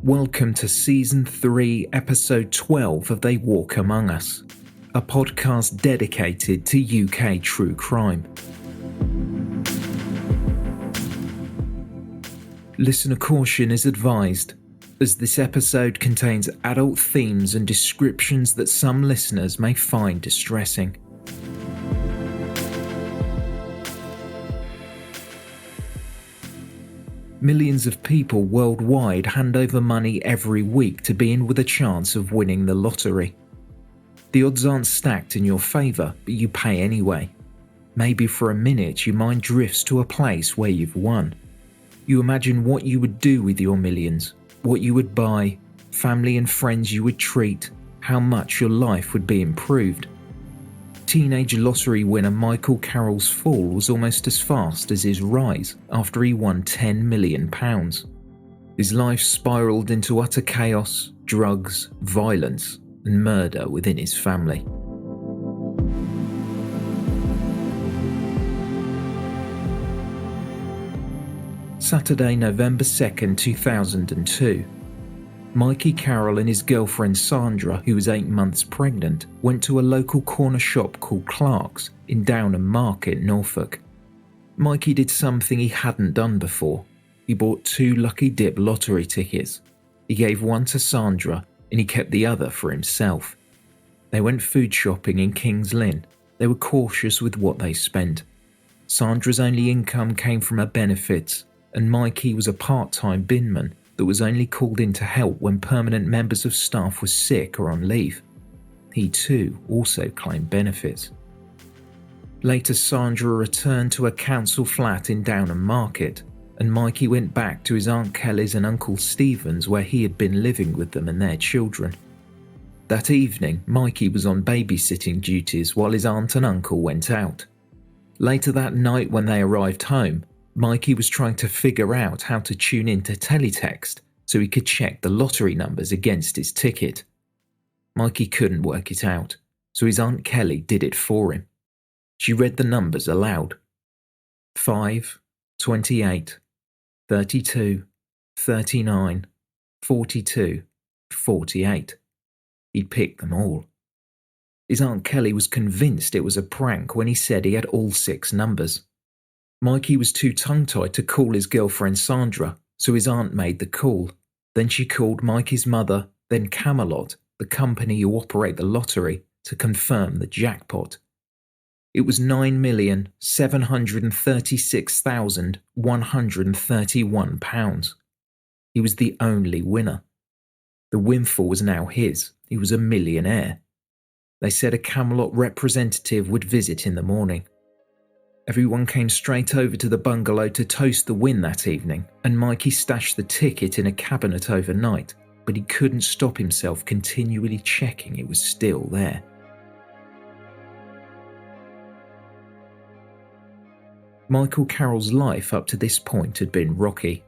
Welcome to Season 3, Episode 12 of They Walk Among Us, a podcast dedicated to UK true crime. Listener caution is advised, as this episode contains adult themes and descriptions that some listeners may find distressing. Millions of people worldwide hand over money every week to be in with a chance of winning the lottery. The odds aren't stacked in your favour, but you pay anyway. Maybe for a minute your mind drifts to a place where you've won. You imagine what you would do with your millions, what you would buy, family and friends you would treat, how much your life would be improved. Teenage lottery winner Mikey Carroll's fall was almost as fast as his rise after he won £10 million. His life spiralled into utter chaos, drugs, violence, and murder within his family. Saturday, November 2nd, 2002. Mikey Carroll and his girlfriend Sandra, who was 8 months pregnant, went to a local corner shop called Clark's in Downham Market, Norfolk. Mikey did something he hadn't done before. He bought 2 lucky dip lottery tickets. He gave one to Sandra and he kept the other for himself. They went food shopping in King's Lynn. They were cautious with what they spent. Sandra's only income came from her benefits, and Mikey was a part-time binman that was only called in to help when permanent members of staff were sick or on leave. He too also claimed benefits. Later, Sandra returned to her council flat in Downham Market, and Mikey went back to his Aunt Kelly's and Uncle Stephen's where he had been living with them and their children. That evening, Mikey was on babysitting duties while his aunt and uncle went out. Later that night when they arrived home, Mikey was trying to figure out how to tune into teletext so he could check the lottery numbers against his ticket. Mikey couldn't work it out, so his Aunt Kelly did it for him. She read the numbers aloud. 5, 28, 32, 39, 42, 48. He'd picked them all. His Aunt Kelly was convinced it was a prank when he said he had all 6 numbers. Mikey was too tongue-tied to call his girlfriend Sandra, so his aunt made the call. Then she called Mikey's mother, then Camelot, the company who operate the lottery, to confirm the jackpot. It was £9,736,131. He was the only winner. The windfall was now his. He was a millionaire. They said a Camelot representative would visit in the morning. Everyone came straight over to the bungalow to toast the win that evening, and Mikey stashed the ticket in a cabinet overnight, but he couldn't stop himself continually checking it was still there. Mikey Carroll's life up to this point had been rocky.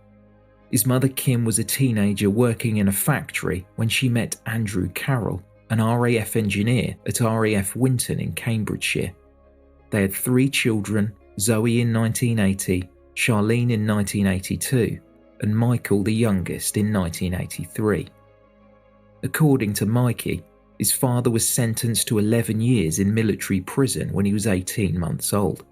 His mother Kim was a teenager working in a factory when she met Andrew Carroll, an RAF engineer at RAF Winton in Cambridgeshire. They had 3 children, Zoe in 1980, Charlene in 1982, and Michael, the youngest, in 1983. According to Mikey, his father was sentenced to 11 years in military prison when he was 18 months old.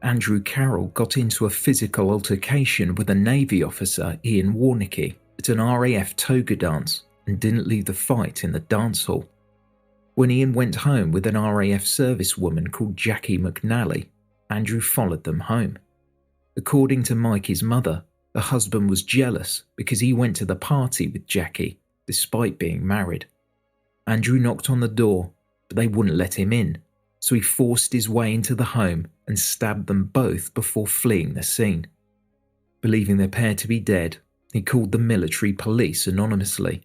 Andrew Carroll got into a physical altercation with a Navy officer, Ian Warnicki, at an RAF toga dance and didn't leave the fight in the dance hall. When Ian went home with an RAF servicewoman called Jackie McNally, Andrew followed them home. According to Mikey's mother, her husband was jealous because he went to the party with Jackie, despite being married. Andrew knocked on the door, but they wouldn't let him in, so he forced his way into the home and stabbed them both before fleeing the scene. Believing their pair to be dead, he called the military police anonymously.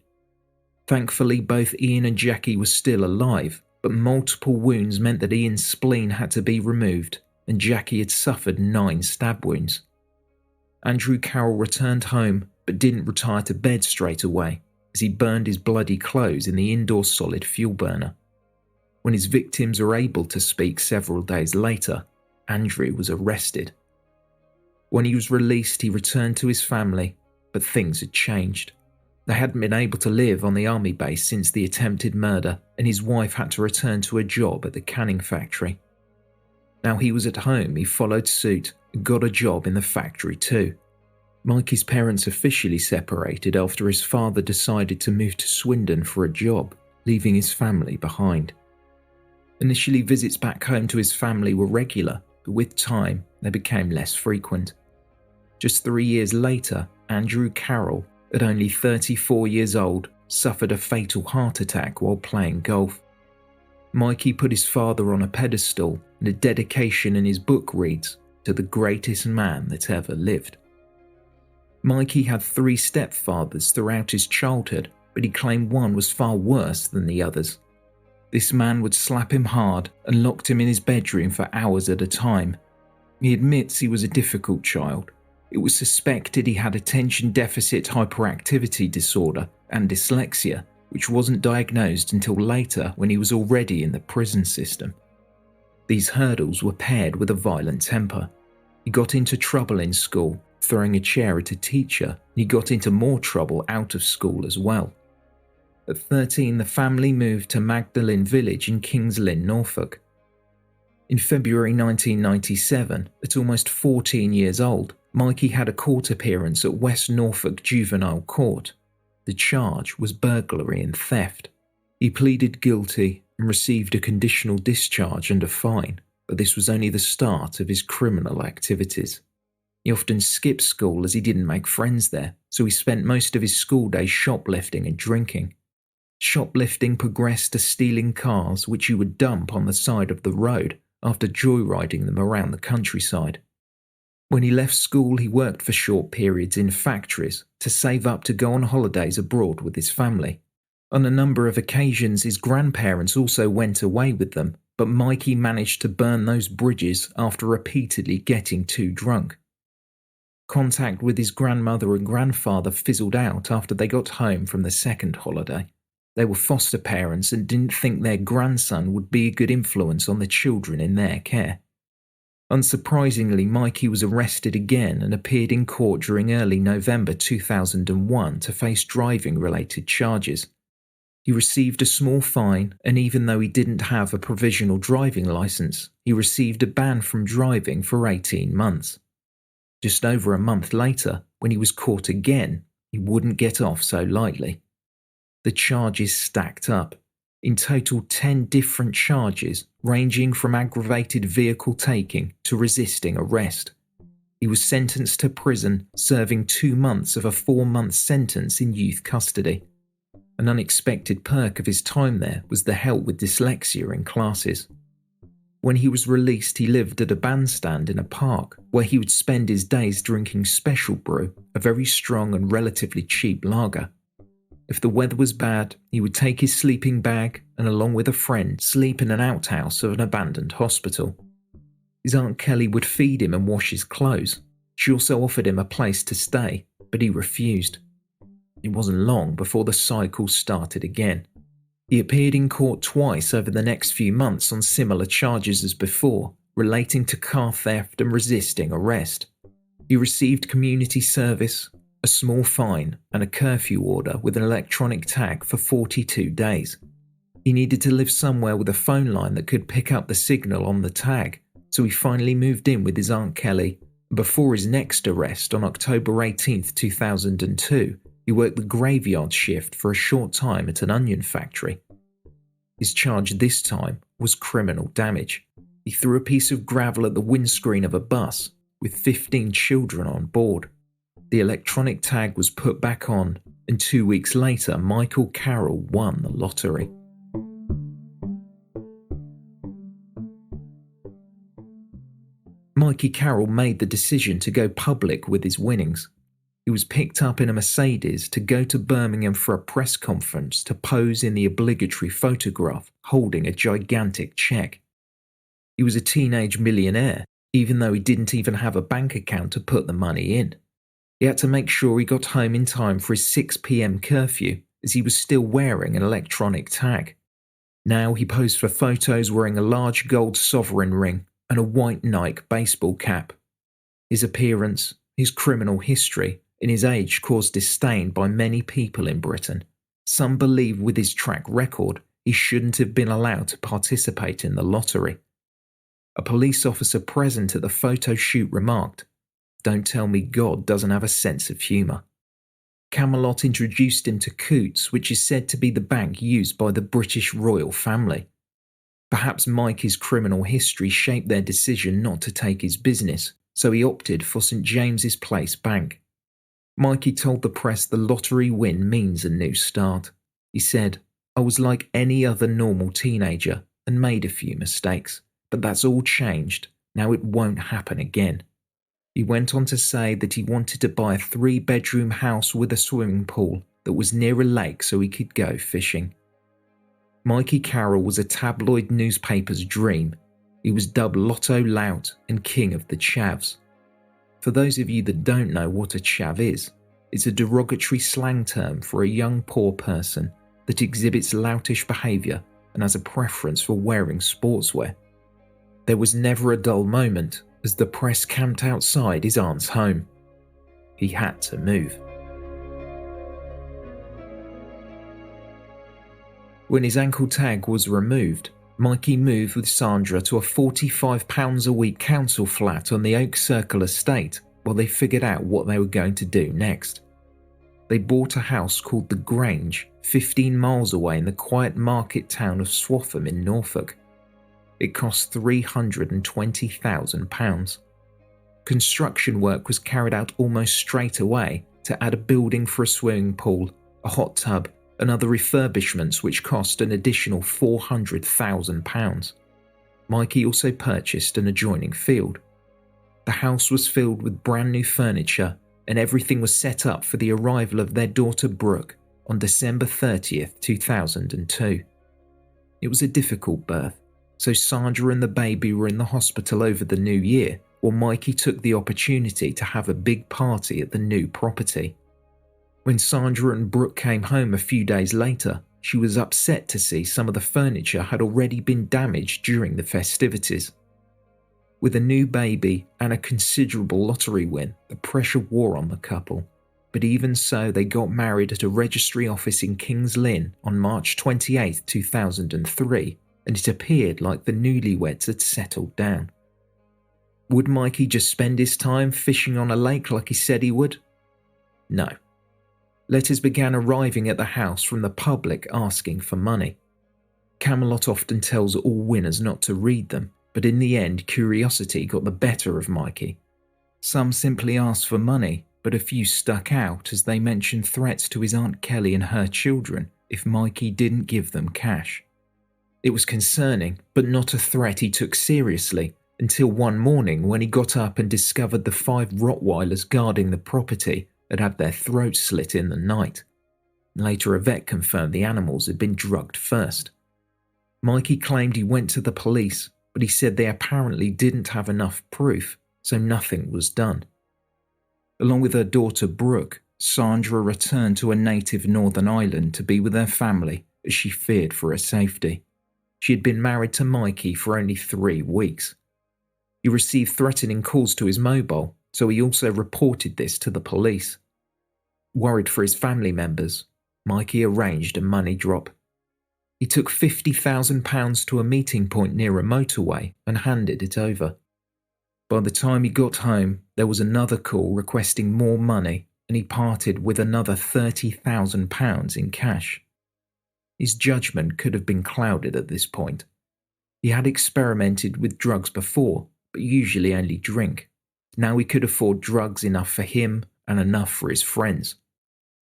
Thankfully, both Ian and Jackie were still alive, but multiple wounds meant that Ian's spleen had to be removed, and Jackie had suffered 9 stab wounds. Andrew Carroll returned home, but didn't retire to bed straight away, as he burned his bloody clothes in the indoor solid fuel burner. When his victims were able to speak several days later, Andrew was arrested. When he was released, he returned to his family, but things had changed. They hadn't been able to live on the army base since the attempted murder, and his wife had to return to a job at the canning factory. Now he was at home, he followed suit and got a job in the factory too. Mikey's parents officially separated after his father decided to move to Swindon for a job, leaving his family behind. Initially, visits back home to his family were regular, but with time, they became less frequent. Just 3 years later, Andrew Carroll, at only 34 years old, suffered a fatal heart attack while playing golf. Mikey put his father on a pedestal, and a dedication in his book reads, "To the greatest man that ever lived." Mikey had 3 stepfathers throughout his childhood, but he claimed one was far worse than the others. This man would slap him hard and locked him in his bedroom for hours at a time. He admits he was a difficult child. It was suspected he had attention deficit hyperactivity disorder and dyslexia, which wasn't diagnosed until later when he was already in the prison system. These hurdles were paired with a violent temper. He got into trouble in school, throwing a chair at a teacher, and he got into more trouble out of school as well. At 13, the family moved to Magdalen Village in Kings Lynn, Norfolk. In February 1997, at almost 14 years old, Mikey had a court appearance at West Norfolk Juvenile Court. The charge was burglary and theft. He pleaded guilty and received a conditional discharge and a fine, but this was only the start of his criminal activities. He often skipped school as he didn't make friends there, so he spent most of his school days shoplifting and drinking. Shoplifting progressed to stealing cars which he would dump on the side of the road after joyriding them around the countryside. When he left school, he worked for short periods in factories to save up to go on holidays abroad with his family. On a number of occasions, his grandparents also went away with them, but Mikey managed to burn those bridges after repeatedly getting too drunk. Contact with his grandmother and grandfather fizzled out after they got home from the second holiday. They were foster parents and didn't think their grandson would be a good influence on the children in their care. Unsurprisingly, Mikey was arrested again and appeared in court during early November 2001 to face driving-related charges. He received a small fine, and even though he didn't have a provisional driving license, he received a ban from driving for 18 months. Just over a month later, when he was caught again, he wouldn't get off so lightly. The charges stacked up. In total, 10 different charges, ranging from aggravated vehicle taking to resisting arrest. He was sentenced to prison, serving 2 months of a 4-month sentence in youth custody. An unexpected perk of his time there was the help with dyslexia in classes. When he was released, he lived at a bandstand in a park, where he would spend his days drinking Special Brew, a very strong and relatively cheap lager. If the weather was bad, he would take his sleeping bag and, along with a friend, sleep in an outhouse of an abandoned hospital. His Aunt Kelly would feed him and wash his clothes. She also offered him a place to stay, but he refused. It wasn't long before the cycle started again. He appeared in court twice over the next few months on similar charges as before, relating to car theft and resisting arrest. He received community service, a small fine, and a curfew order with an electronic tag for 42 days. He needed to live somewhere with a phone line that could pick up the signal on the tag, so he finally moved in with his Aunt Kelly. Before his next arrest on October 18, 2002, he worked the graveyard shift for a short time at an onion factory. His charge this time was criminal damage. He threw a piece of gravel at the windscreen of a bus with 15 children on board. The electronic tag was put back on, and 2 weeks later, Michael Carroll won the lottery. Mikey Carroll made the decision to go public with his winnings. He was picked up in a Mercedes to go to Birmingham for a press conference to pose in the obligatory photograph holding a gigantic check. He was a teenage millionaire, even though he didn't even have a bank account to put the money in. He had to make sure he got home in time for his 6 p.m. curfew, as he was still wearing an electronic tag. Now he posed for photos wearing a large gold sovereign ring and a white Nike baseball cap. His appearance, his criminal history, and his age caused disdain by many people in Britain. Some believe with his track record, he shouldn't have been allowed to participate in the lottery. A police officer present at the photo shoot remarked, "Don't tell me God doesn't have a sense of humour." Camelot introduced him to Coutts, which is said to be the bank used by the British royal family. Perhaps Mikey's criminal history shaped their decision not to take his business, so he opted for St James's Place Bank. Mikey told the press the lottery win means a new start. He said, "I was like any other normal teenager and made a few mistakes, but that's all changed. Now it won't happen again." He went on to say that he wanted to buy a 3-bedroom house with a swimming pool that was near a lake so he could go fishing. Mikey Carroll was a tabloid newspaper's dream. He was dubbed Lotto Lout and King of the Chavs. For those of you that don't know what a chav is, it's a derogatory slang term for a young poor person that exhibits loutish behaviour and has a preference for wearing sportswear. There was never a dull moment as the press camped outside his aunt's home. He had to move. When his ankle tag was removed, Mikey moved with Sandra to a £45 a week council flat on the Oak Circle estate while they figured out what they were going to do next. They bought a house called The Grange, 15 miles away in the quiet market town of Swaffham in Norfolk. It cost £320,000. Construction work was carried out almost straight away to add a building for a swimming pool, a hot tub, and other refurbishments which cost an additional £400,000. Mikey also purchased an adjoining field. The house was filled with brand new furniture and everything was set up for the arrival of their daughter Brooke on December 30th, 2002. It was a difficult birth, so Sandra and the baby were in the hospital over the new year while Mikey took the opportunity to have a big party at the new property. When Sandra and Brooke came home a few days later, she was upset to see some of the furniture had already been damaged during the festivities. With a new baby and a considerable lottery win, the pressure wore on the couple. But even so, they got married at a registry office in Kings Lynn on March 28, 2003, and it appeared like the newlyweds had settled down. Would Mikey just spend his time fishing on a lake like he said he would? No. Letters began arriving at the house from the public asking for money. Camelot often tells all winners not to read them, but in the end curiosity got the better of Mikey. Some simply asked for money, but a few stuck out as they mentioned threats to his Aunt Kelly and her children if Mikey didn't give them cash. It was concerning, but not a threat he took seriously, until one morning when he got up and discovered the 5 Rottweilers guarding the property had had their throats slit in the night. Later a vet confirmed the animals had been drugged first. Mikey claimed he went to the police, but he said they apparently didn't have enough proof, so nothing was done. Along with her daughter Brooke, Sandra returned to a native Northern Ireland to be with her family as she feared for her safety. She had been married to Mikey for only 3 weeks. He received threatening calls to his mobile, so he also reported this to the police. Worried for his family members, Mikey arranged a money drop. He took £50,000 to a meeting point near a motorway and handed it over. By the time he got home, there was another call requesting more money and he parted with another £30,000 in cash. His judgment could have been clouded at this point. He had experimented with drugs before, but usually only drink. Now he could afford drugs enough for him and enough for his friends.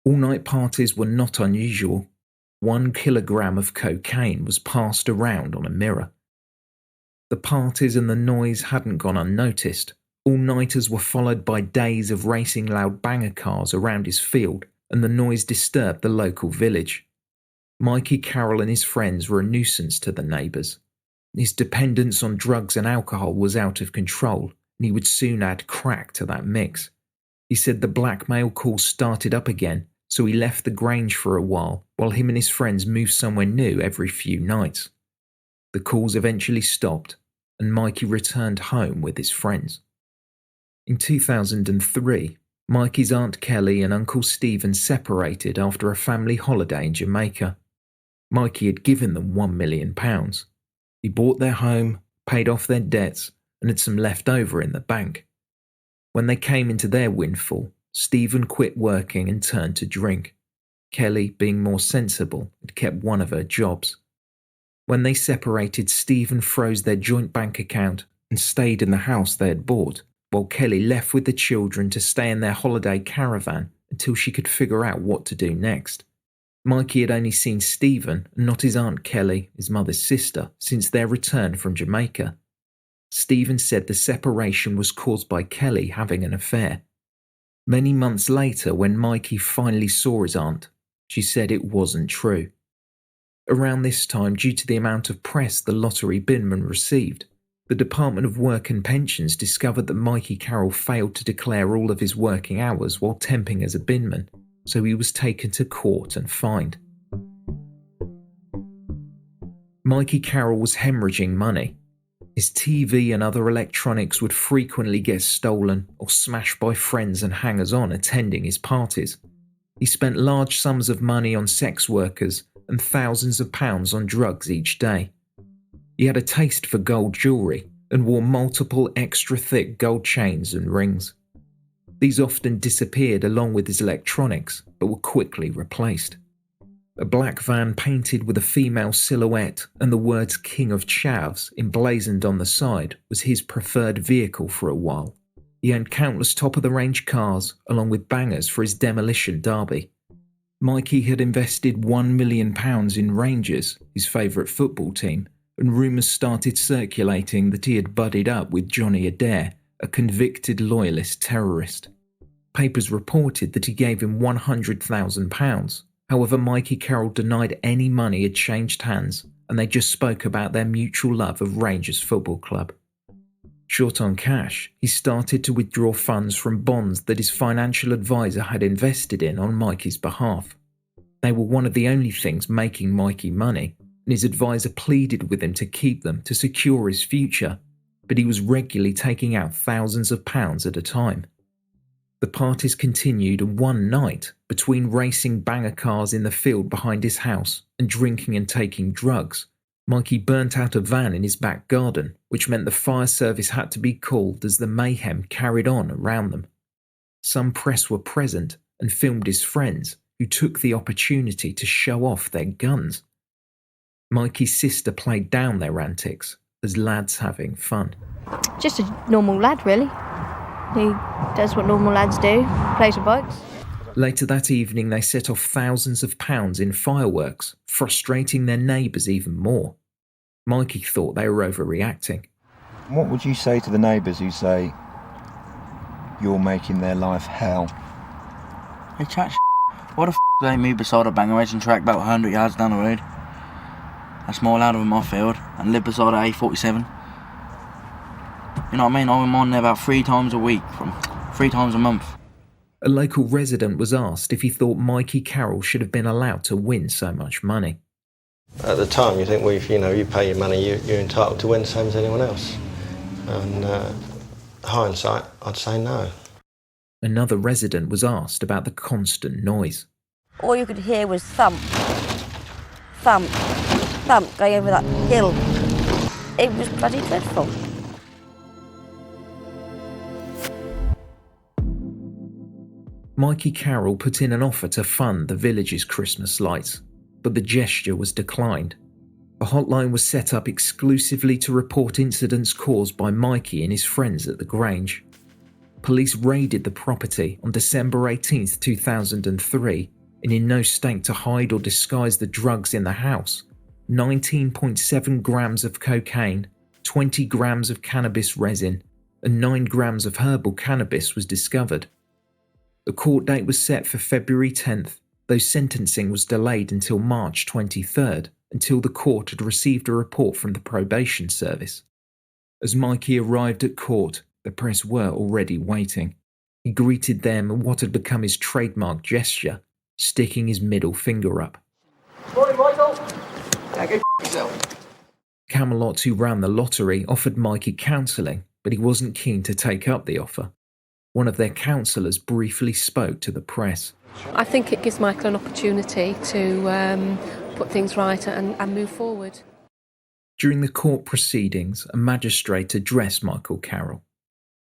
All-night parties were not unusual. 1 kilogram of cocaine was passed around on a mirror. The parties and the noise hadn't gone unnoticed. All-nighters were followed by days of racing loud banger cars around his field, and the noise disturbed the local village. Mikey Carroll and his friends were a nuisance to the neighbours. His dependence on drugs and alcohol was out of control, and he would soon add crack to that mix. He said the blackmail calls started up again, so he left the Grange for a while him and his friends moved somewhere new every few nights. The calls eventually stopped, and Mikey returned home with his friends. In 2003, Mikey's Aunt Kelly and Uncle Stephen separated after a family holiday in Jamaica. Mikey had given them £1 million. He bought their home, paid off their debts, and had some left over in the bank. When they came into their windfall, Stephen quit working and turned to drink. Kelly, being more sensible, had kept one of her jobs. When they separated, Stephen froze their joint bank account and stayed in the house they had bought, while Kelly left with the children to stay in their holiday caravan until she could figure out what to do next. Mikey had only seen Stephen, and not his Aunt Kelly, his mother's sister, since their return from Jamaica. Stephen said the separation was caused by Kelly having an affair. Many months later, when Mikey finally saw his aunt, she said it wasn't true. Around this time, due to the amount of press the lottery binman received, the Department of Work and Pensions discovered that Mikey Carroll failed to declare all of his working hours while temping as a binman, so he was taken to court and fined. Mikey Carroll was hemorrhaging money. His TV and other electronics would frequently get stolen or smashed by friends and hangers-on attending his parties. He spent large sums of money on sex workers and thousands of pounds on drugs each day. He had a taste for gold jewellery and wore multiple extra-thick gold chains and rings. These often disappeared along with his electronics, but were quickly replaced. A black van painted with a female silhouette and the words King of Chavs emblazoned on the side was his preferred vehicle for a while. He owned countless top-of-the-range cars, along with bangers for his demolition derby. Mikey had invested £1 million in Rangers, his favourite football team, and rumours started circulating that he had buddied up with Johnny Adair, a convicted loyalist terrorist. Papers reported that he gave him £100,000. However, Mikey Carroll denied any money had changed hands, and they just spoke about their mutual love of Rangers Football Club. Short on cash, he started to withdraw funds from bonds that his financial advisor had invested in on Mikey's behalf. They were one of the only things making Mikey money, and his advisor pleaded with him to keep them to secure his future, but he was regularly taking out thousands of pounds at a time. The parties continued, and one night, between racing banger cars in the field behind his house and drinking and taking drugs, Mikey burnt out a van in his back garden, which meant the fire service had to be called as the mayhem carried on around them. Some press were present and filmed his friends, who took the opportunity to show off their guns. Mikey's sister played down their antics as lads having fun. Just a normal lad, really. He does what normal lads do, plays with bikes. Later that evening, they set off thousands of pounds in fireworks, frustrating their neighbours even more. Mikey thought they were overreacting. What would you say to the neighbours who say you're making their life hell? Hey, chat why the f*** they move beside a banger racing track about 100 yards down the road? That's more out of my field and live beside a A47. You know what I mean? I'm on there about 3 times a week, from 3 times a month. A local resident was asked if he thought Mikey Carroll should have been allowed to win so much money. At the time, you think, well, if you pay your money, you're entitled to win the same as anyone else. And hindsight, I'd say no. Another resident was asked about the constant noise. All you could hear was thump, thump, thump going over that hill. It was bloody dreadful. Mikey Carroll put in an offer to fund the village's Christmas lights, but the gesture was declined. A hotline was set up exclusively to report incidents caused by Mikey and his friends at the Grange. Police raided the property on December 18, 2003, and in no state to hide or disguise the drugs in the house. 19.7 grams of cocaine, 20 grams of cannabis resin, and 9 grams of herbal cannabis was discovered. The court date was set for February 10th, though sentencing was delayed until March 23rd, until the court had received a report from the probation service. As Mikey arrived at court, the press were already waiting. He greeted them in what had become his trademark gesture, sticking his middle finger up. Morning, Michael. Yeah, go yourself. Camelot, who ran the lottery, offered Mikey counselling, but he wasn't keen to take up the offer. One of their counsellors briefly spoke to the press. I think it gives Michael an opportunity to put things right and move forward. During the court proceedings, a magistrate addressed Michael Carroll.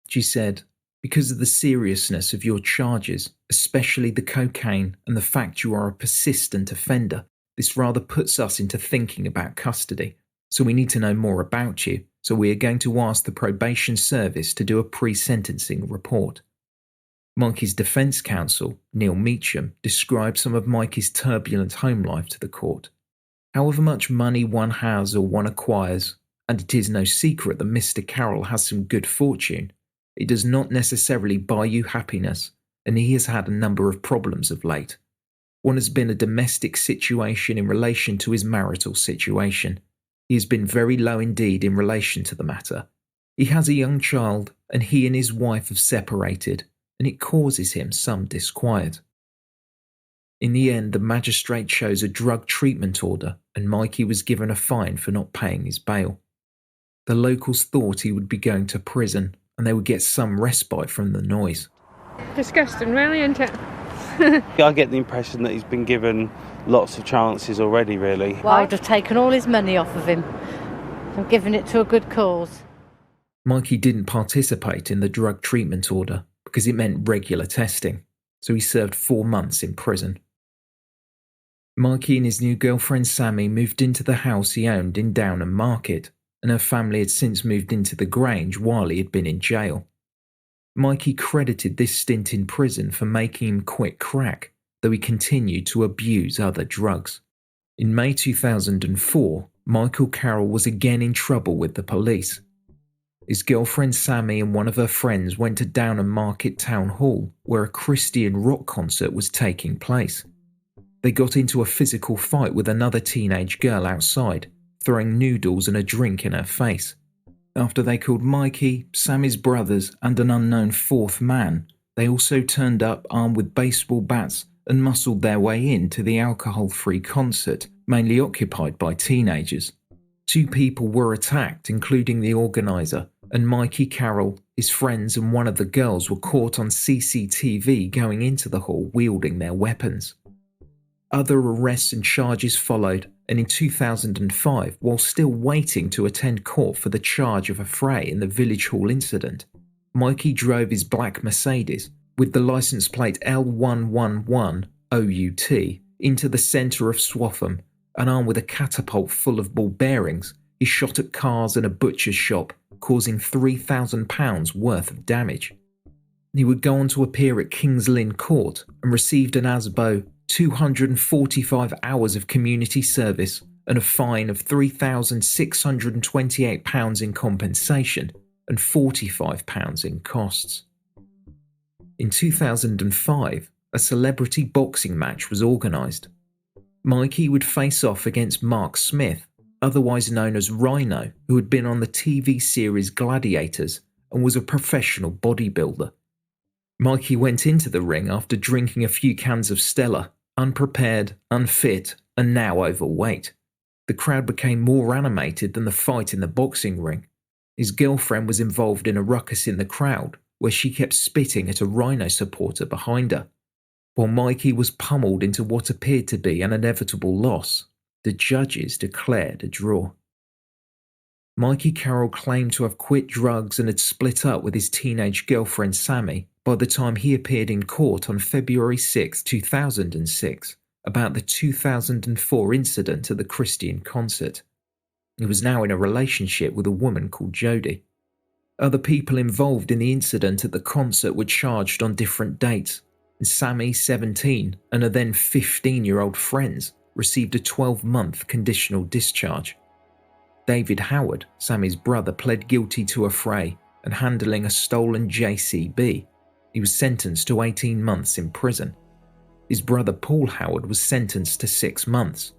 She said, "Because of the seriousness of your charges, especially the cocaine and the fact you are a persistent offender, this rather puts us into thinking about custody. So we need to know more about you. So we are going to ask the probation service to do a pre-sentencing report." Mikey's defence counsel, Neil Meacham, described some of Mikey's turbulent home life to the court. However much money one has or one acquires, and it is no secret that Mr. Carroll has some good fortune, it does not necessarily buy you happiness, and he has had a number of problems of late. One has been a domestic situation in relation to his marital situation. He has been very low indeed in relation to the matter. He has a young child, and he and his wife have separated, and it causes him some disquiet. In the end, the magistrate chose a drug treatment order, and Mikey was given a fine for not paying his bail. The locals thought he would be going to prison, and they would get some respite from the noise. Disgusting, really, isn't it? I get the impression that he's been given lots of chances already, really. Well, I would have taken all his money off of him and given it to a good cause. Mikey didn't participate in the drug treatment order because it meant regular testing, so he served 4 months in prison. Mikey and his new girlfriend Sammy moved into the house he owned in Downham Market, and her family had since moved into the Grange while he had been in jail. Mikey credited this stint in prison for making him quit crack, though he continued to abuse other drugs. In May 2004, Michael Carroll was again in trouble with the police. His girlfriend Sammy and one of her friends went to Downham Market Town Hall, where a Christian rock concert was taking place. They got into a physical fight with another teenage girl outside, throwing noodles and a drink in her face. After they called Mikey, Sammy's brothers, and an unknown fourth man, they also turned up armed with baseball bats and muscled their way into the alcohol-free concert, mainly occupied by teenagers. 2 people were attacked, including the organiser, and Mikey Carroll, his friends and one of the girls were caught on CCTV going into the hall wielding their weapons. Other arrests and charges followed, and in 2005, while still waiting to attend court for the charge of a fray in the village hall incident, Mikey drove his black Mercedes, with the licence plate L111OUT, into the centre of Swaffham, and armed with a catapult full of ball bearings, he shot at cars and a butcher's shop, causing £3,000 worth of damage. He would go on to appear at King's Lynn Court and received an ASBO 245 hours of community service and a fine of £3,628 in compensation and £45 in costs. In 2005, a celebrity boxing match was organised. Mikey would face off against Mark Smith, otherwise known as Rhino, who had been on the TV series Gladiators and was a professional bodybuilder. Mikey went into the ring after drinking a few cans of Stella, unprepared, unfit, and now overweight. The crowd became more animated than the fight in the boxing ring. His girlfriend was involved in a ruckus in the crowd, where she kept spitting at a Rhino supporter behind her. While Mikey was pummeled into what appeared to be an inevitable loss, the judges declared a draw. Mikey Carroll claimed to have quit drugs and had split up with his teenage girlfriend Sammy by the time he appeared in court on February 6, 2006, about the 2004 incident at the Christian concert. He was now in a relationship with a woman called Jodie. Other people involved in the incident at the concert were charged on different dates, and Sammy, 17, and her then 15-year-old friends received a 12-month conditional discharge. David Howard, Sammy's brother, pled guilty to affray and handling a stolen JCB. He was sentenced to 18 months in prison. His brother Paul Howard was sentenced to 6 months.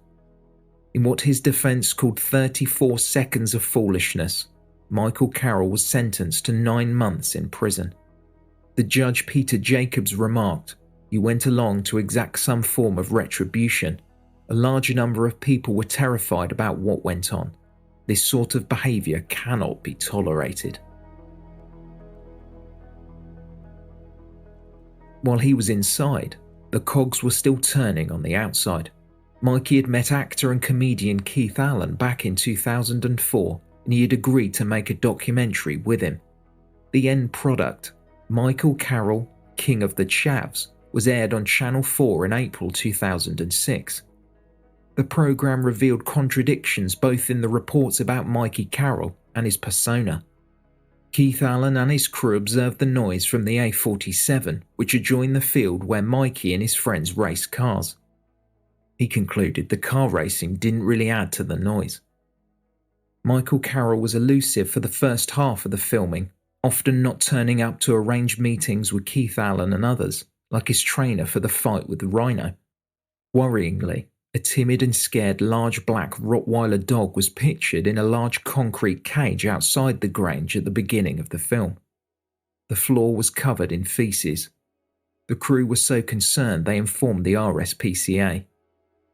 In what his defence called 34 seconds of foolishness, Michael Carroll was sentenced to 9 months in prison. The judge Peter Jacobs remarked, "You went along to exact some form of retribution. A large number of people were terrified about what went on. This sort of behaviour cannot be tolerated." While he was inside, the cogs were still turning on the outside. Mikey had met actor and comedian Keith Allen back in 2004, and he had agreed to make a documentary with him. The end product, Michael Carroll, King of the Chavs, was aired on Channel 4 in April 2006. The programme revealed contradictions both in the reports about Mikey Carroll and his persona. Keith Allen and his crew observed the noise from the A47, which adjoined the field where Mikey and his friends raced cars. He concluded the car racing didn't really add to the noise. Michael Carroll was elusive for the first half of the filming, often not turning up to arrange meetings with Keith Allen and others, like his trainer for the fight with the Rhino. Worryingly, a timid and scared large black Rottweiler dog was pictured in a large concrete cage outside the Grange at the beginning of the film. The floor was covered in feces. The crew was so concerned they informed the RSPCA.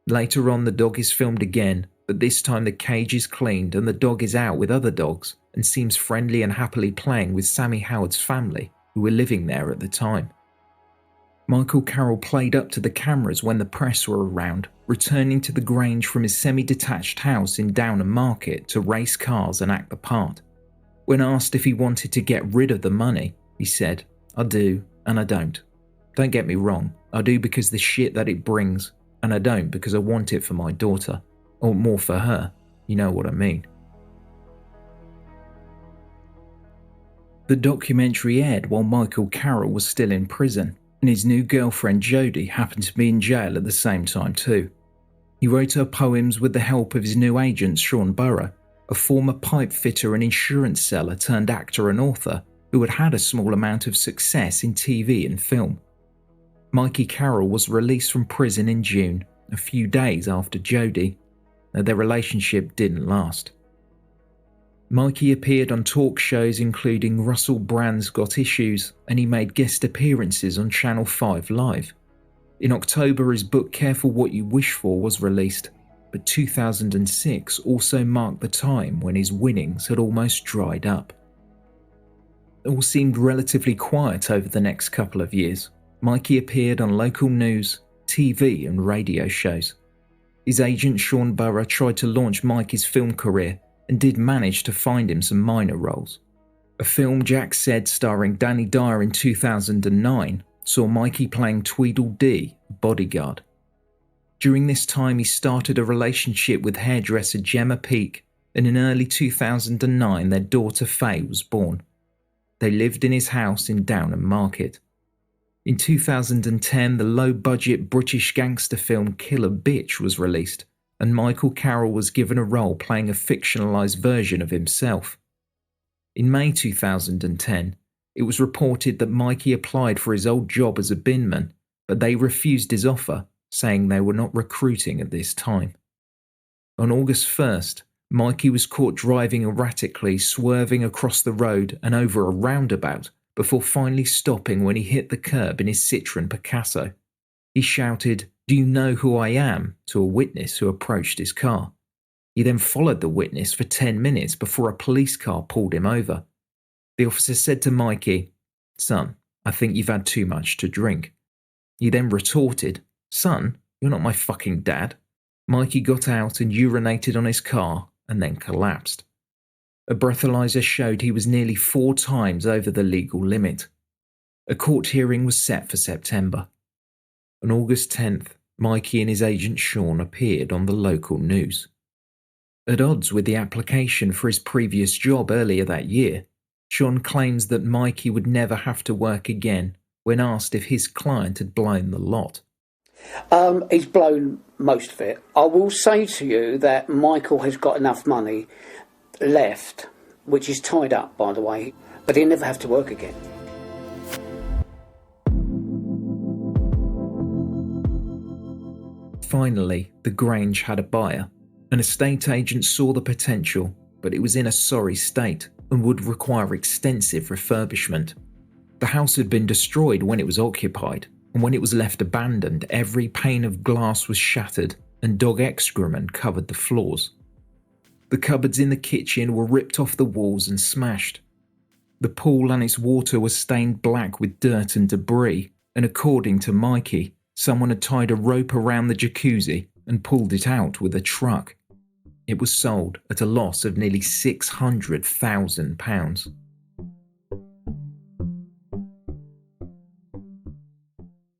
Later on, the dog is filmed again, but this time the cage is cleaned and the dog is out with other dogs and seems friendly and happily playing with Sammy Howard's family, who were living there at the time. Michael Carroll played up to the cameras when the press were around, returning to the Grange from his semi-detached house in Downham Market to race cars and act the part. When asked if he wanted to get rid of the money, he said, "I do, and I don't. Don't get me wrong, I do because the shit that it brings, and I don't because I want it for my daughter, or more for her, you know what I mean." The documentary aired while Michael Carroll was still in prison, and his new girlfriend Jodie happened to be in jail at the same time too. He wrote her poems with the help of his new agent Sean Burrow, a former pipe fitter and insurance seller turned actor and author who had had a small amount of success in TV and film. Mikey Carroll was released from prison in June, a few days after Jodie, though their relationship didn't last. Mikey appeared on talk shows including Russell Brand's Got Issues, and he made guest appearances on Channel 5 Live. In October, his book Careful What You Wish For was released, but 2006 also marked the time when his winnings had almost dried up. It all seemed relatively quiet over the next couple of years. Mikey appeared on local news, TV and radio shows. His agent Sean Burrow tried to launch Mikey's film career and did manage to find him some minor roles. A film Jack said starring Danny Dyer in 2009 saw Mikey playing Tweedledee, a bodyguard. During this time he started a relationship with hairdresser Gemma Peake, and in early 2009 their daughter Faye was born. They lived in his house in Downham Market. In 2010 the low-budget British gangster film Killer Bitch was released, and Michael Carroll was given a role playing a fictionalised version of himself. In May 2010, it was reported that Mikey applied for his old job as a binman, but they refused his offer, saying they were not recruiting at this time. On August 1st, Mikey was caught driving erratically, swerving across the road and over a roundabout before finally stopping when he hit the curb in his Citroën Picasso. He shouted, "Do you know who I am?" to a witness who approached his car. He then followed the witness for 10 minutes before a police car pulled him over. The officer said to Mikey, "Son, I think you've had too much to drink." He then retorted, "Son, you're not my fucking dad." Mikey got out and urinated on his car and then collapsed. A breathalyzer showed he was nearly 4 times over the legal limit. A court hearing was set for September. On August 10th, Mikey and his agent Sean appeared on the local news. At odds with the application for his previous job earlier that year, Sean claims that Mikey would never have to work again when asked if his client had blown the lot. He's blown most of it. I will say to you that Michael has got enough money left, which is tied up, by the way, but he'll never have to work again. Finally, the Grange had a buyer. An estate agent saw the potential, but it was in a sorry state and would require extensive refurbishment. The house had been destroyed when it was occupied, and when it was left abandoned, every pane of glass was shattered and dog excrement covered the floors. The cupboards in the kitchen were ripped off the walls and smashed. The pool and its water was stained black with dirt and debris, and according to Mikey, someone had tied a rope around the jacuzzi and pulled it out with a truck. It was sold at a loss of nearly £600,000.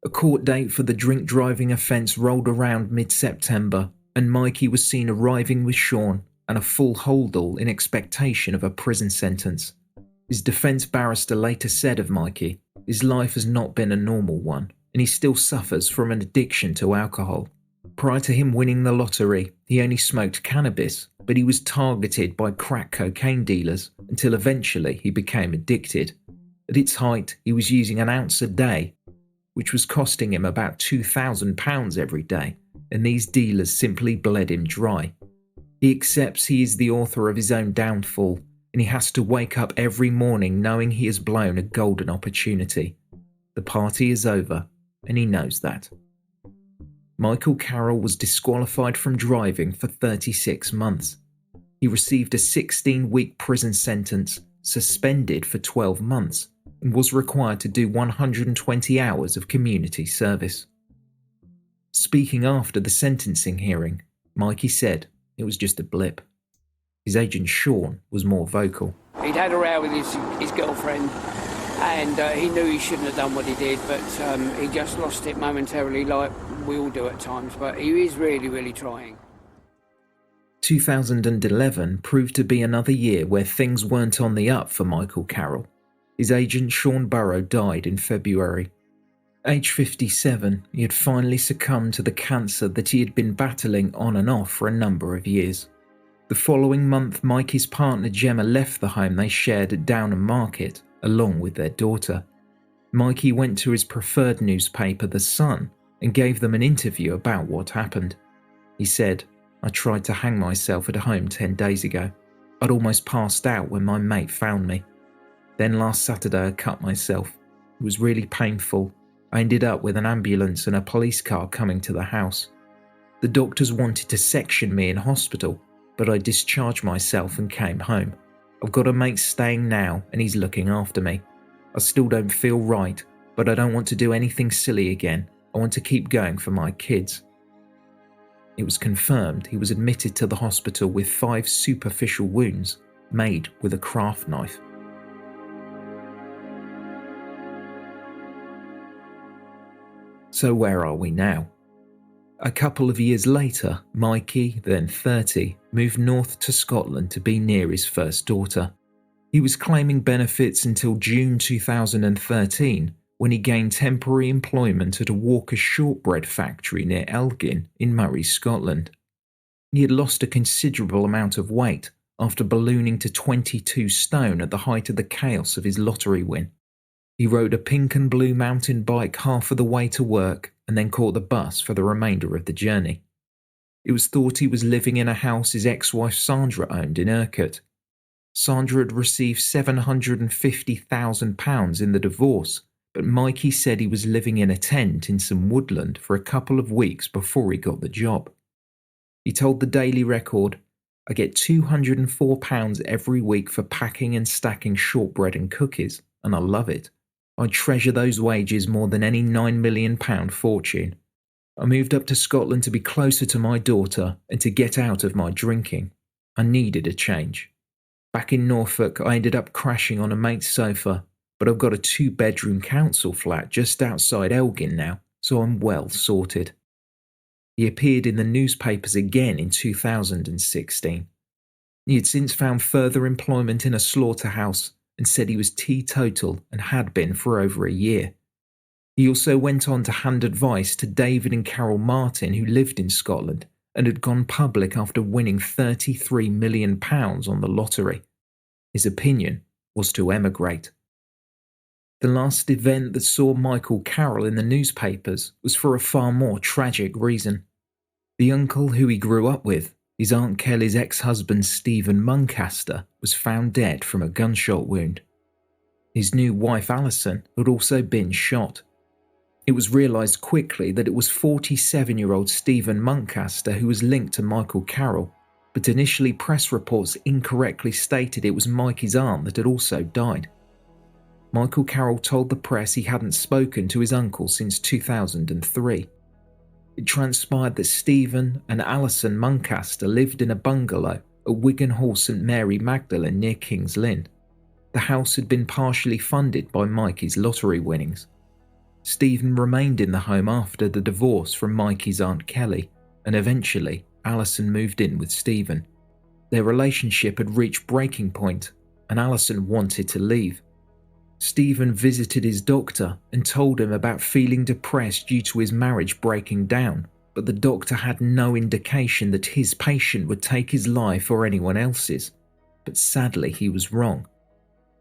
A court date for the drink driving offence rolled around mid-September, and Mikey was seen arriving with Sean and a full holdall in expectation of a prison sentence. His defence barrister later said of Mikey, his life has not been a normal one, and he still suffers from an addiction to alcohol. Prior to him winning the lottery, he only smoked cannabis, but he was targeted by crack cocaine dealers until eventually he became addicted. At its height, he was using an ounce a day, which was costing him about £2,000 every day, and these dealers simply bled him dry. He accepts he is the author of his own downfall, and he has to wake up every morning knowing he has blown a golden opportunity. The party is over, and he knows that. Michael Carroll was disqualified from driving for 36 months. He received a 16-week prison sentence, suspended for 12 months, and was required to do 120 hours of community service. Speaking after the sentencing hearing, Mikey said it was just a blip. His agent Sean was more vocal. He'd had a row with his girlfriend, and he knew he shouldn't have done what he did, but he just lost it momentarily, like we all do at times, but he is really, really trying. 2011 proved to be another year where things weren't on the up for Michael Carroll. His agent Sean Burrow died in February. Age 57, he had finally succumbed to the cancer that he had been battling on and off for a number of years. The following month, Mikey's partner Gemma left the home they shared at Downham Market, along with their daughter. Mikey went to his preferred newspaper, The Sun, and gave them an interview about what happened. He said, "I tried to hang myself at home 10 days ago. I'd almost passed out when my mate found me. Then last Saturday I cut myself. It was really painful. I ended up with an ambulance and a police car coming to the house. The doctors wanted to section me in hospital, but I discharged myself and came home. I've got a mate staying now and he's looking after me. I still don't feel right, but I don't want to do anything silly again. I want to keep going for my kids." It was confirmed he was admitted to the hospital with 5 superficial wounds made with a craft knife. So where are we now? A couple of years later, Mikey, then 30, moved north to Scotland to be near his first daughter. He was claiming benefits until June 2013, when he gained temporary employment at a Walker's shortbread factory near Elgin in Moray, Scotland. He had lost a considerable amount of weight after ballooning to 22 stone at the height of the chaos of his lottery win. He rode a pink and blue mountain bike half of the way to work and then caught the bus for the remainder of the journey. It was thought he was living in a house his ex-wife Sandra owned in Urquhart. Sandra had received £750,000 in the divorce, but Mikey said he was living in a tent in some woodland for a couple of weeks before he got the job. He told the Daily Record, "I get £204 every week for packing and stacking shortbread and cookies, and I love it. I treasure those wages more than any £9 million fortune. I moved up to Scotland to be closer to my daughter and to get out of my drinking. I needed a change. Back in Norfolk, I ended up crashing on a mate's sofa, but I've got a 2-bedroom council flat just outside Elgin now, so I'm well sorted." He appeared in the newspapers again in 2016. He had since found further employment in a slaughterhouse and said he was teetotal and had been for over a year. He also went on to hand advice to David and Carol Martin, who lived in Scotland and had gone public after winning £33 million on the lottery. His opinion was to emigrate. The last event that saw Michael Carroll in the newspapers was for a far more tragic reason. The uncle who he grew up with, his Aunt Kelly's ex-husband Stephen Muncaster, was found dead from a gunshot wound. His new wife Alison had also been shot. It was realised quickly that it was 47-year-old Stephen Muncaster who was linked to Michael Carroll, but initially press reports incorrectly stated it was Mikey's aunt that had also died. Michael Carroll told the press he hadn't spoken to his uncle since 2003. It transpired that Stephen and Alison Muncaster lived in a bungalow at Wigan Hall St Mary Magdalen near King's Lynn. The house had been partially funded by Mikey's lottery winnings. Stephen remained in the home after the divorce from Mikey's Aunt Kelly, and eventually Alison moved in with Stephen. Their relationship had reached breaking point, and Alison wanted to leave. Stephen visited his doctor and told him about feeling depressed due to his marriage breaking down, but the doctor had no indication that his patient would take his life or anyone else's. But sadly, he was wrong.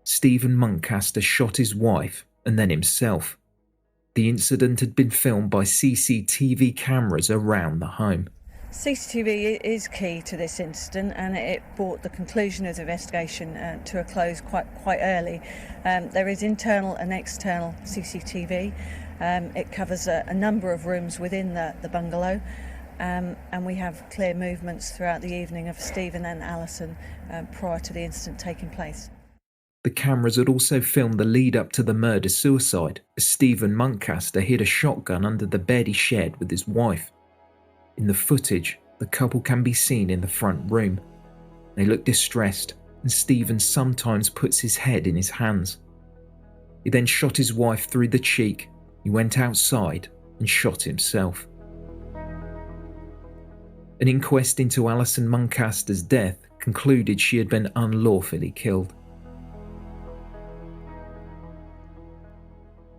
Stephen Muncaster shot his wife and then himself. The incident had been filmed by CCTV cameras around the home. CCTV is key to this incident, and it brought the conclusion of the investigation to a close quite early. There is internal and external CCTV. It covers a number of rooms within the bungalow, and we have clear movements throughout the evening of Stephen and Alison prior to the incident taking place. The cameras had also filmed the lead up to the murder-suicide as Stephen Muncaster hid a shotgun under the bed he shared with his wife. In the footage, the couple can be seen in the front room. They look distressed, and Stephen sometimes puts his head in his hands. He then shot his wife through the cheek. He went outside and shot himself. An inquest into Alison Muncaster's death concluded she had been unlawfully killed.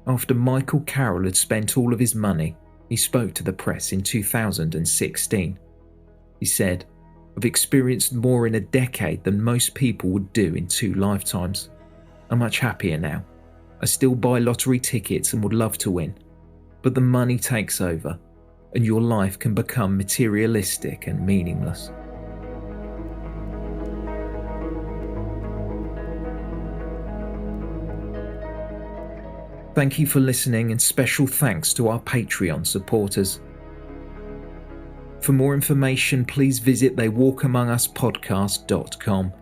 After Michael Carroll had spent all of his money, he spoke to the press in 2016. He said, "I've experienced more in a decade than most people would do in 2 lifetimes. I'm much happier now. I still buy lottery tickets and would love to win. But the money takes over, and your life can become materialistic and meaningless." Thank you for listening, and special thanks to our Patreon supporters. For more information, please visit theywalkamonguspodcast.com.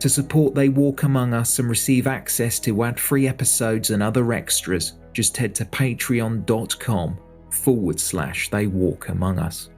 To support They Walk Among Us and receive access to ad-free episodes and other extras, just head to patreon.com/They Walk Among Us.